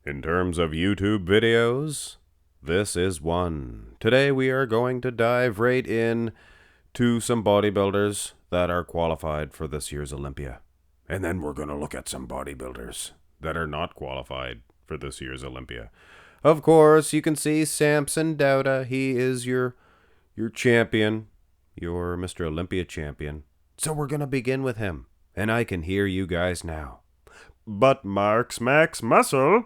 In terms of YouTube videos, this is one. Today we are going to dive right in to some bodybuilders that are qualified for this year's Olympia. And then we're going to look at some bodybuilders that are not qualified for this year's Olympia. Of course, you can see Samson Dauda. He is your champion, your Mr. Olympia champion. So we're going to begin with him. And I can hear you guys now. But Mark's Max Muscle,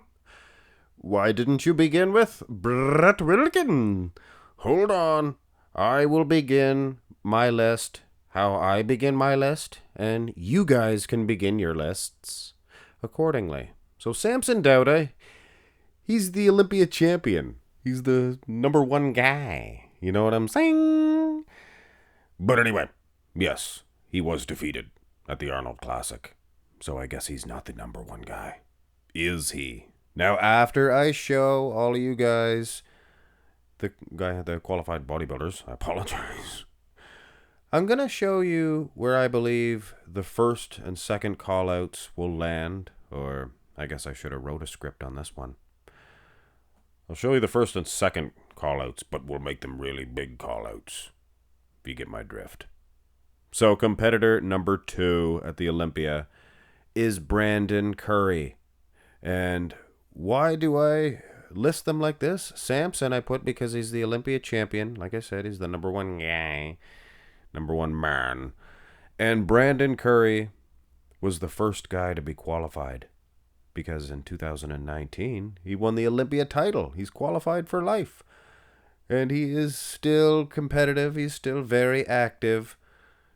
why didn't you begin with Brett Wilkin? Hold on. I will begin my list how I begin my list, and you guys can begin your lists accordingly. So Samson Dauda, he's the Olympia champion. He's the number one guy. You know what I'm saying? But anyway, yes, he was defeated at the Arnold Classic. So I guess he's not the number one guy. Is he? Now, after I show all of you guys the qualified bodybuilders, I apologize. I'm going to show you where I believe the first and second callouts will land, or I guess I should have wrote a script on this one. I'll show you the first and second callouts, but we'll make them really big callouts, if you get my drift. So, competitor number 2 at the Olympia is Brandon Curry. And why do I list them like this? Samson I put because he's the Olympia champion. Like I said, he's the number one guy, number one man. And Brandon Curry was the first guy to be qualified because in 2019, he won the Olympia title. He's qualified for life. And he is still competitive. He's still very active.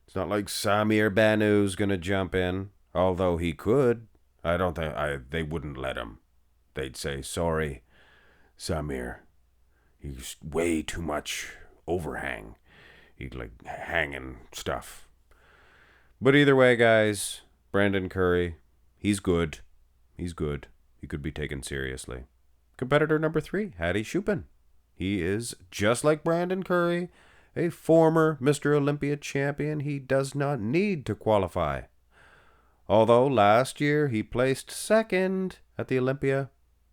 It's not like Samir Banu's going to jump in, although he could. I don't think they wouldn't let him. They'd say, sorry, Samir. He's way too much overhang. He'd like hanging stuff. But either way, guys, Brandon Curry, he's good. He's good. He could be taken seriously. Competitor number 3, Hadi Choopan. He is just like Brandon Curry, a former Mr. Olympia champion. He does not need to qualify. Although last year he placed second at the Olympia,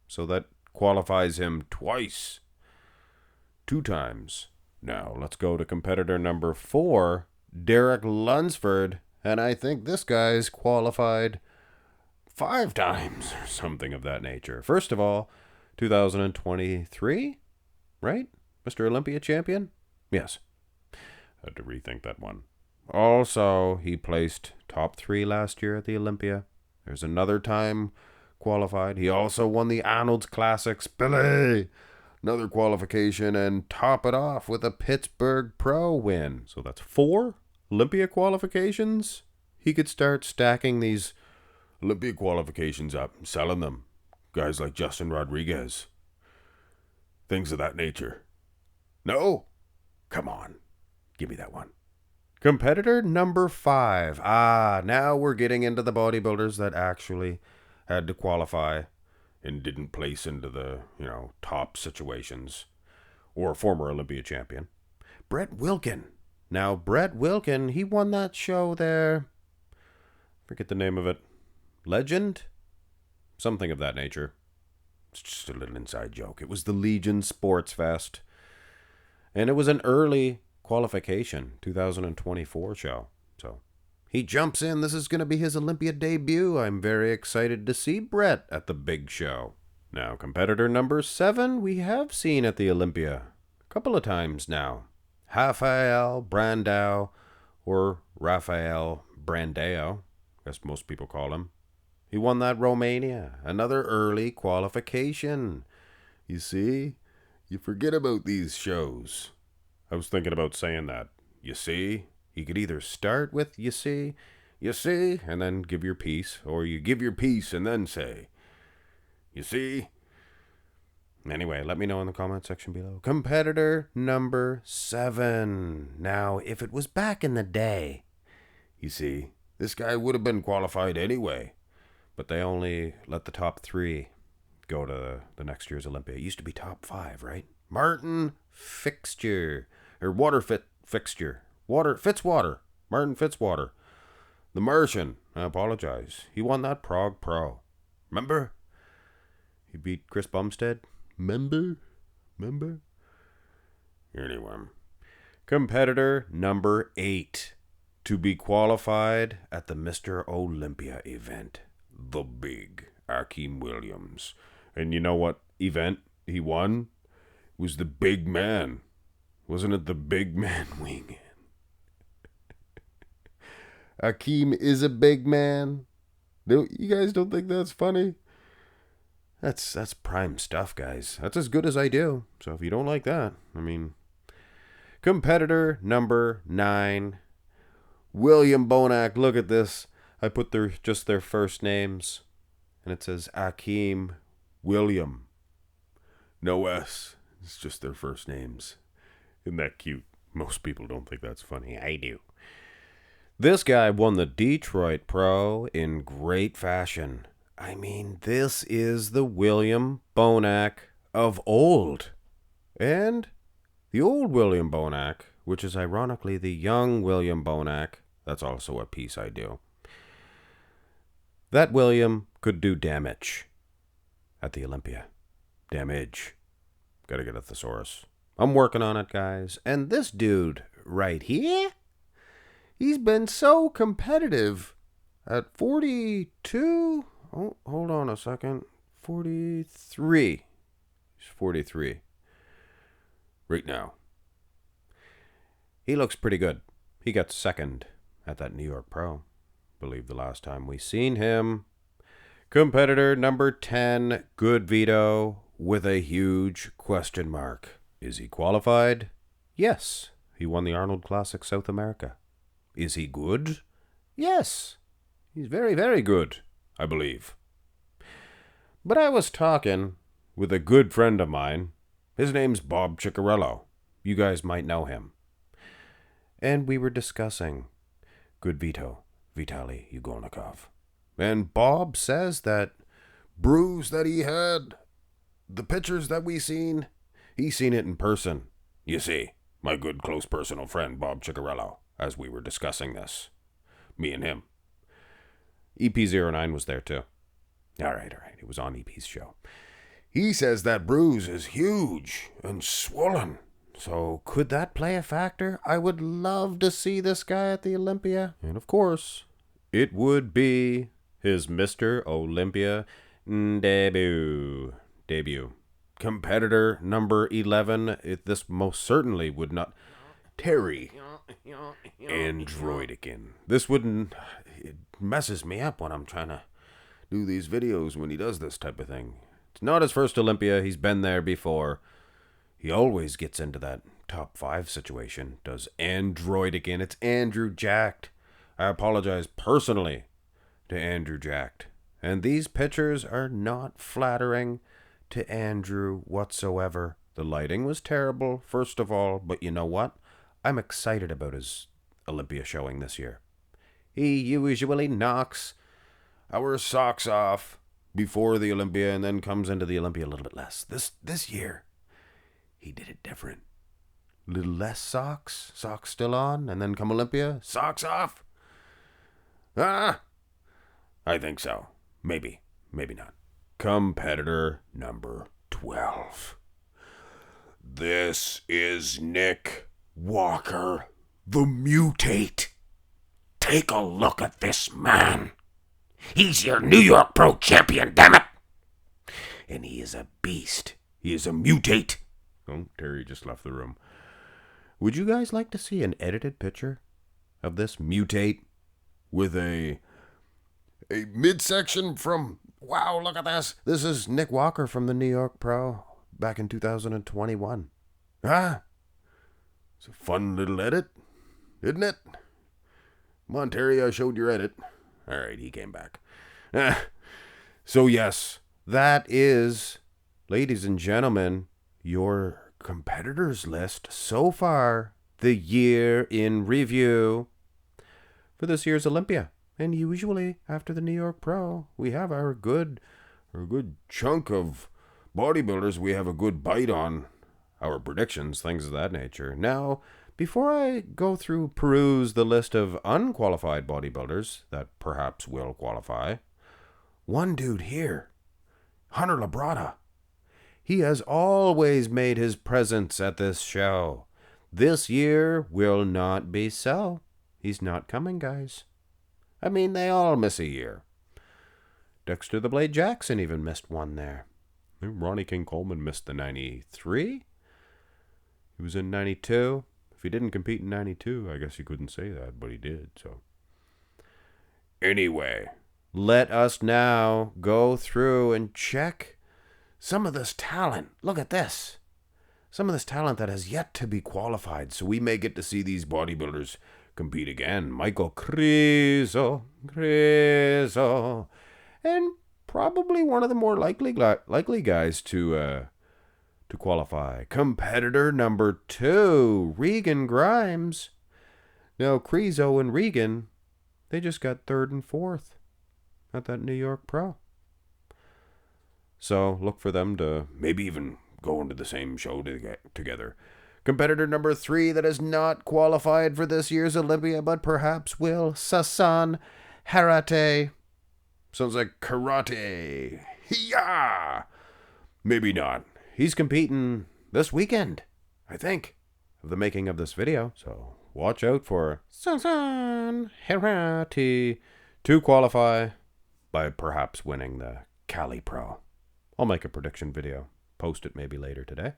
so that qualifies him twice. 2 times. Now let's go to competitor number 4, Derek Lunsford, and I think this guy's qualified 5 times or something of that nature. First of all, 2023, right? Mr. Olympia champion? Yes. Had to rethink that one. Also, he placed top 3 last year at the Olympia. There's another time qualified. He also won the Arnold's Classics. Billy! Another qualification, and top it off with a Pittsburgh Pro win. So that's 4 Olympia qualifications. He could start stacking these Olympia qualifications up and selling them. Guys like Justin Rodriguez. Things of that nature. No? Come on. Give me that one. Competitor number 5. Now we're getting into the bodybuilders that actually had to qualify and didn't place into the, top situations. Or former Olympia champion. Brett Wilkin. Now, Brett Wilkin, he won that show there. Forget the name of it. Legend? Something of that nature. It's just a little inside joke. It was the Legion Sports Fest. And it was an early qualification, 2024 show. So he jumps in. This is going to be his Olympia debut. I'm very excited to see Brett at the big show. Now, competitor number 7, we have seen at the Olympia a couple of times now. Rafael Brandao, or Rafael Brandao, I guess most people call him. He won that Romania, another early qualification. You see, you forget about these shows. I was thinking about saying that. You see? You could either start with you see, and then give your piece, or you give your piece and then say, you see? Anyway, let me know in the comment section below. Competitor number 7. Now, if it was back in the day, you see, this guy would have been qualified anyway. But they only let the top 3 go to the next year's Olympia. It used to be top 5, right? Martin Fitzwater. Martin Fitzwater. The Martian. I apologize. He won that Prague Pro. Remember? He beat Chris Bumstead. Remember? Anyway. Competitor number 8 to be qualified at the Mr. Olympia event. The big Akeem Williams. And you know what event he won? It was the big man. Wasn't it the big man wing? Akeem is a big man. You guys don't think that's funny? That's prime stuff, guys. That's as good as I do. So if you don't like that, I mean... Competitor number 9. William Bonac. Look at this. I put just their first names. And it says Akeem William. No S. It's just their first names. Isn't that cute? Most people don't think that's funny. I do. This guy won the Detroit Pro in great fashion. I mean, this is the William Bonac of old. And the old William Bonac, which is ironically the young William Bonac, that's also a piece I do. That William could do damage at the Olympia. Damage. Gotta get a thesaurus. I'm working on it, guys. And this dude right here, he's been so competitive at 42. Oh, hold on a second. 43. He's 43. Right now. He looks pretty good. He got second at that New York Pro. Believe the last time we seen him. Competitor number 10, Good Vito, with a huge question mark. Is he qualified? Yes. He won the Arnold Classic South America. Is he good? Yes. He's very, very good, I believe. But I was talking with a good friend of mine. His name's Bob Ciccarello. You guys might know him. And we were discussing Good Vito, Vitaly Ugonikov. And Bob says that bruise that he had, the pictures that we seen, he's seen it in person. You see, my good close personal friend Bob Ciccarello, as we were discussing this. Me and him. EP09 was there too. All right. It was on EP's show. He says that bruise is huge and swollen. So could that play a factor? I would love to see this guy at the Olympia. And of course, it would be his Mr. Olympia debut. Competitor number 11. This most certainly would not... Terry Androidican. This wouldn't... It messes me up when I'm trying to do these videos when he does this type of thing. It's not his first Olympia. He's been there before. He always gets into that top 5 situation. Does Androidican. It's Andrew Jacked. I apologize personally to Andrew Jacked. And these pictures are not flattering to Andrew whatsoever. The lighting was terrible, first of all, but you know what? I'm excited about his Olympia showing this year. He usually knocks our socks off before the Olympia and then comes into the Olympia a little bit less. This year, he did it different. A little less socks still on, and then come Olympia, socks off. I think so. Maybe not. Competitor number 12. This is Nick Walker, the Mutate. Take a look at this man. He's your New York Pro Champion, damn it! And he is a beast. He is a Mutate. Oh, Terry just left the room. Would you guys like to see an edited picture of this Mutate with a midsection from... Wow, look at this. This is Nick Walker from the New York Pro back in 2021. It's a fun little edit, isn't it? Come on, Terry, I showed your edit. All right, he came back. So yes, that is, ladies and gentlemen, your competitors list so far, the year in review for this year's Olympia. And usually after the New York Pro, we have our good chunk of bodybuilders. We have a good bite on our predictions, things of that nature. Now, before I go through peruse the list of unqualified bodybuilders that perhaps will qualify, one dude here, Hunter Labrada. He has always made his presence at this show. This year will not be so. He's not coming, guys. I mean, they all miss a year. Dexter the Blade Jackson even missed one there. Ronnie King Coleman missed the 93. He was in 92. If he didn't compete in 92, I guess you couldn't say that, but he did, so. Anyway, let us now go through and check some of this talent. Look at this. Some of this talent that has yet to be qualified, so we may get to see these bodybuilders compete again. Michael Criso, and probably one of the more likely guys to qualify. Competitor number 2, Regan Grimes. Now, Criso and Regan, they just got 3rd and 4th at that New York Pro. So look for them to maybe even go into the same show together. Competitor number 3 that is not qualified for this year's Olympia, but perhaps will, Sasan Harate. Sounds like karate. Yeah! Maybe not. He's competing this weekend, I think, of the making of this video. So watch out for Sasan Harate to qualify by perhaps winning the Cali Pro. I'll make a prediction video. Post it maybe later today.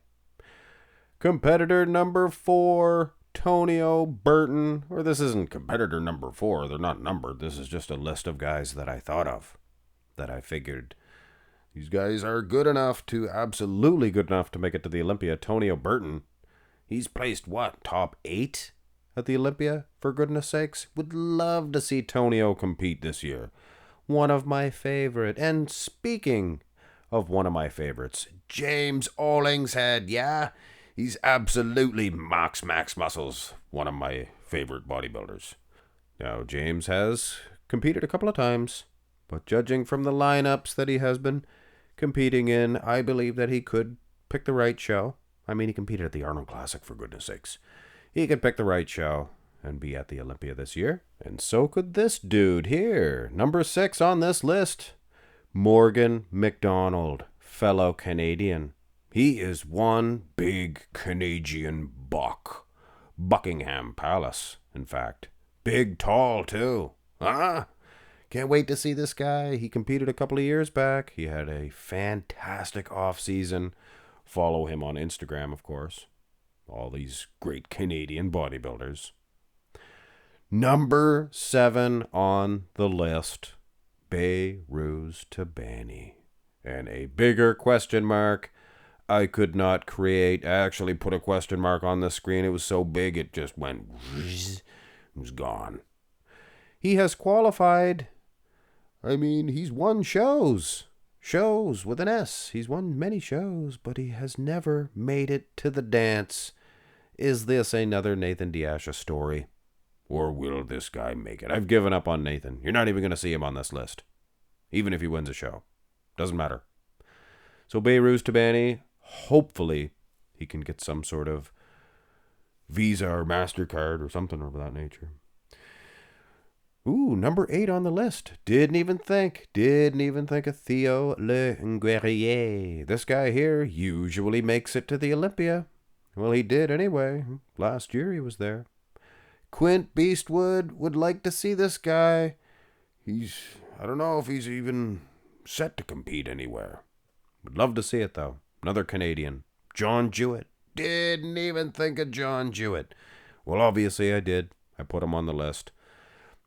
Competitor number 4, Tonio Burton. Or this isn't competitor number 4. They're not numbered. This is just a list of guys that I thought of. That I figured these guys are good enough to, absolutely good enough to make it to the Olympia. Tonio Burton. He's placed, what, top 8 at the Olympia, for goodness sakes? Would love to see Tonio compete this year. One of my favorite. And speaking of one of my favorites, James Ollingshead, yeah? He's absolutely max muscles, one of my favorite bodybuilders. Now, James has competed a couple of times, but judging from the lineups that he has been competing in, I believe that he could pick the right show. I mean, he competed at the Arnold Classic, for goodness sakes. He could pick the right show and be at the Olympia this year. And so could this dude here, number 6 on this list. Morgan McDonald, fellow Canadian. He is one big Canadian buck. Buckingham Palace, in fact. Big, tall, too. Can't wait to see this guy. He competed a couple of years back. He had a fantastic off-season. Follow him on Instagram, of course. All these great Canadian bodybuilders. Number 7 on the list. Behrooz Tabani. And a bigger question mark I could not create. I actually put a question mark on the screen. It was so big it just went, it was gone. He has qualified. I mean, he's won shows with an S. He's won many shows, but he has never made it to the dance. Is this another Nathan Diasha story? Or will this guy make it? I've given up on Nathan. You're not even going to see him on this list. Even if he wins a show. Doesn't matter. So Behrooz Tabani, hopefully he can get some sort of Visa or MasterCard or something of that nature. Ooh, number 8 on the list. Didn't even think of Theo Le Nguerier. This guy here usually makes it to the Olympia. Well, he did anyway. Last year he was there. Quint Beastwood would like to see this guy. I don't know if he's even set to compete anywhere. Would love to see it, though. Another Canadian. John Jewett. Didn't even think of John Jewett. Well, obviously I did. I put him on the list.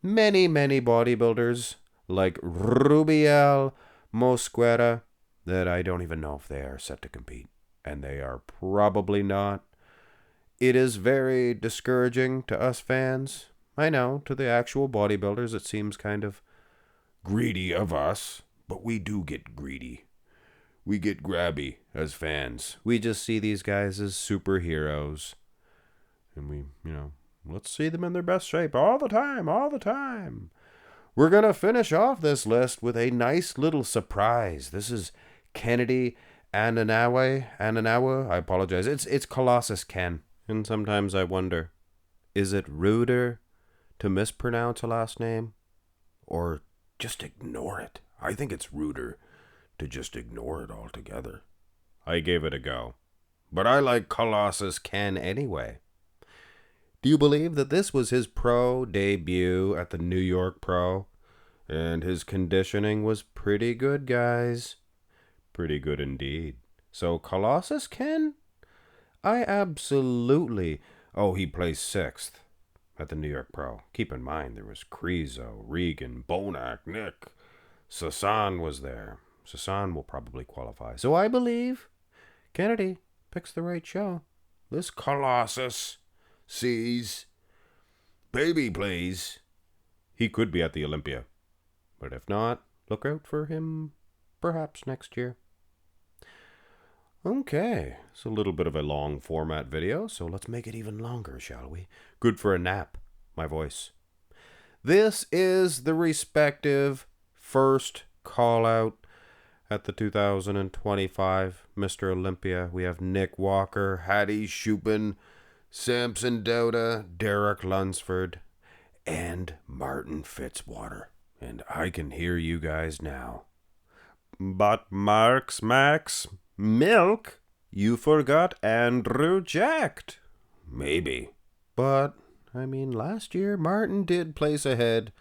Many bodybuilders like Rubiel Mosquera that I don't even know if they are set to compete. And they are probably not. It is very discouraging to us fans. I know, to the actual bodybuilders it seems kind of greedy of us. But we do get greedy. We get grabby as fans. We just see these guys as superheroes. And we, let's see them in their best shape all the time. We're going to finish off this list with a nice little surprise. This is Kennedy Ananawa. I apologize. It's Colossus Ken. And sometimes I wonder, is it ruder to mispronounce a last name? Or just ignore it? I think it's ruder to just ignore it altogether. I gave it a go. But I like Colossus Ken anyway. Do you believe that this was his pro debut at the New York Pro? And his conditioning was pretty good, guys. Pretty good indeed. So Colossus Ken? I absolutely... Oh, he placed 6th at the New York Pro. Keep in mind, there was Krizo, Regan, Bonac, Nick. Sasan was there. Sasan will probably qualify. So I believe Kennedy picks the right show. This Colossus sees... Baby, please. He could be at the Olympia. But if not, look out for him perhaps next year. Okay, it's a little bit of a long format video, so let's make it even longer, shall we? Good for a nap, my voice. This is the respective first call-out at the 2025 Mr. Olympia. We have Nick Walker, Hattie Shupin, Samson Dauda, Derek Lunsford, and Martin Fitzwater. And I can hear you guys now. But Max, Milk, you forgot Andrew Jacked. Maybe. But, I mean, last year Martin did place ahead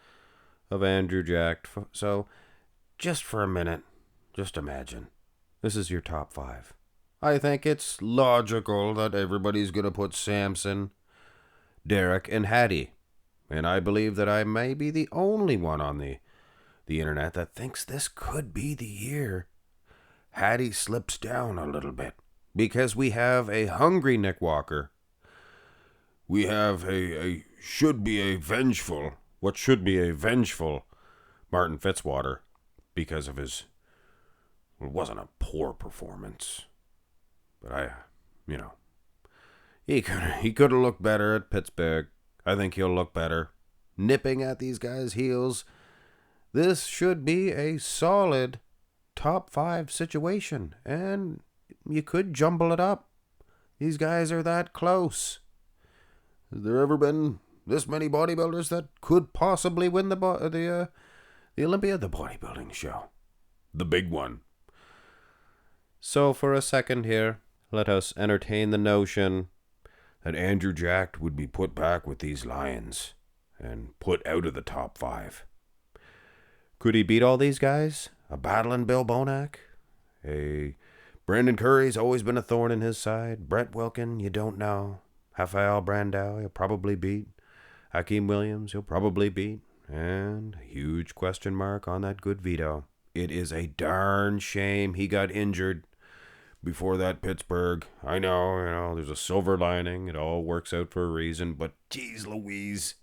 of Andrew Jacked. So, just for a minute, just imagine. This is your top 5. I think it's logical that everybody's going to put Samson, Derek, and Hattie. And I believe that I may be the only one on the internet that thinks this could be the year Hattie slips down a little bit. Because we have a hungry Nick Walker. We have what should be a vengeful Martin Fitzwater because of his, well, it wasn't a poor performance. But he could have looked better at Pittsburgh. I think he'll look better. Nipping at these guys' heels. This should be a solid top 5 situation. And you could jumble it up. These guys are that close. Has there ever been this many bodybuilders that could possibly win the Olympia? The bodybuilding show. The big one. So for a second here, let us entertain the notion that Andrew Jacked would be put back with these Lions and put out of the top 5. Could he beat all these guys? A battling Bill Bonac? Brandon Curry's always been a thorn in his side. Brett Wilkin, you don't know. Rafael Brandao, he'll probably beat. Hakeem Williams, he'll probably beat. And a huge question mark on that good Vito. It is a darn shame he got injured before that Pittsburgh. I know, there's a silver lining. It all works out for a reason. But geez Louise,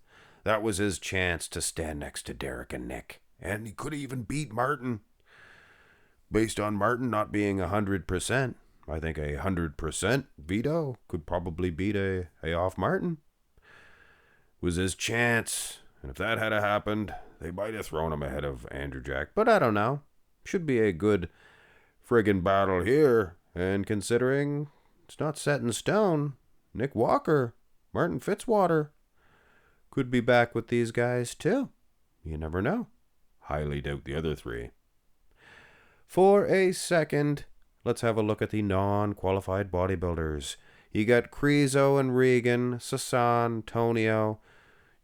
that was his chance to stand next to Derek and Nick. And he could even beat Martin. Based on Martin not being 100%, I think 100% Vito could probably beat a off Martin. Was his chance. And if that had happened, they might have thrown him ahead of Andrew Jack. But I don't know. Should be a good friggin' battle here. And considering it's not set in stone, Nick Walker, Martin Fitzwater could be back with these guys too. You never know. Highly doubt the other 3. For a second, let's have a look at the non-qualified bodybuilders. You got Krizo and Regan, Sasan, Tonio,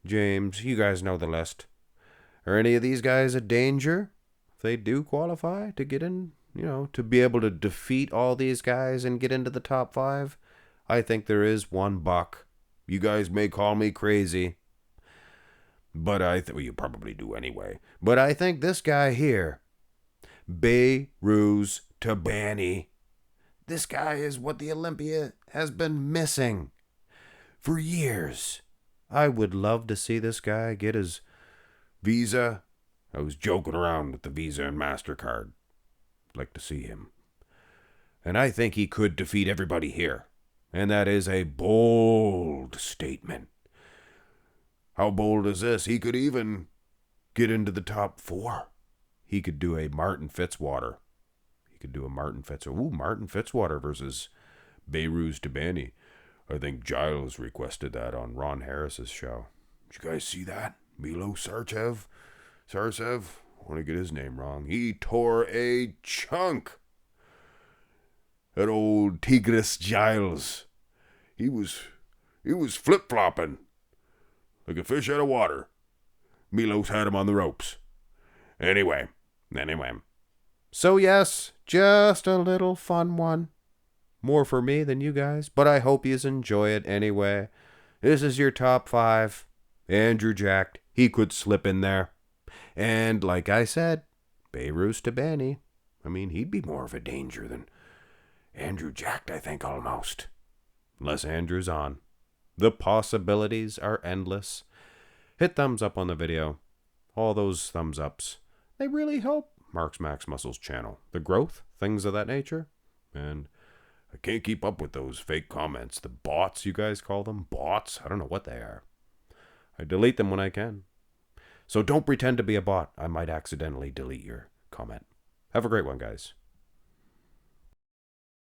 James. You guys know the list. Are any of these guys a danger if they do qualify to get in, to be able to defeat all these guys and get into the top 5? I think there is one buck. You guys may call me crazy, but you probably do anyway. But I think this guy here, Behrooz Tabani, this guy is what the Olympia has been missing for years. I would love to see this guy get his visa. I was joking around with the Visa and MasterCard. I'd like to see him. And I think he could defeat everybody here. And that is a bold statement. How bold is this? He could even get into the top 4. He could do a Martin Fitzwater. Martin Fitzwater versus Behrooz Tabani. I think Giles requested that on Ron Harris's show. Did you guys see that? Milo Sarcev? I want to get his name wrong. He tore a chunk. That old Tigris Giles. He was flip-flopping like a fish out of water. Milos had him on the ropes. Anyway. So yes, just a little fun one. More for me than you guys, but I hope you enjoy it anyway. This is your top 5. Andrew Jacked. He could slip in there. And like I said, Beirut to Benny. I mean, he'd be more of a danger than Andrew Jacked, I think, almost. Unless Andrew's on. The possibilities are endless. Hit thumbs up on the video. All those thumbs ups, they really help Mark's Max Muscles channel. The growth, things of that nature. And I can't keep up with those fake comments. The bots, you guys call them? Bots? I don't know what they are. I delete them when I can. So don't pretend to be a bot. I might accidentally delete your comment. Have a great one, guys.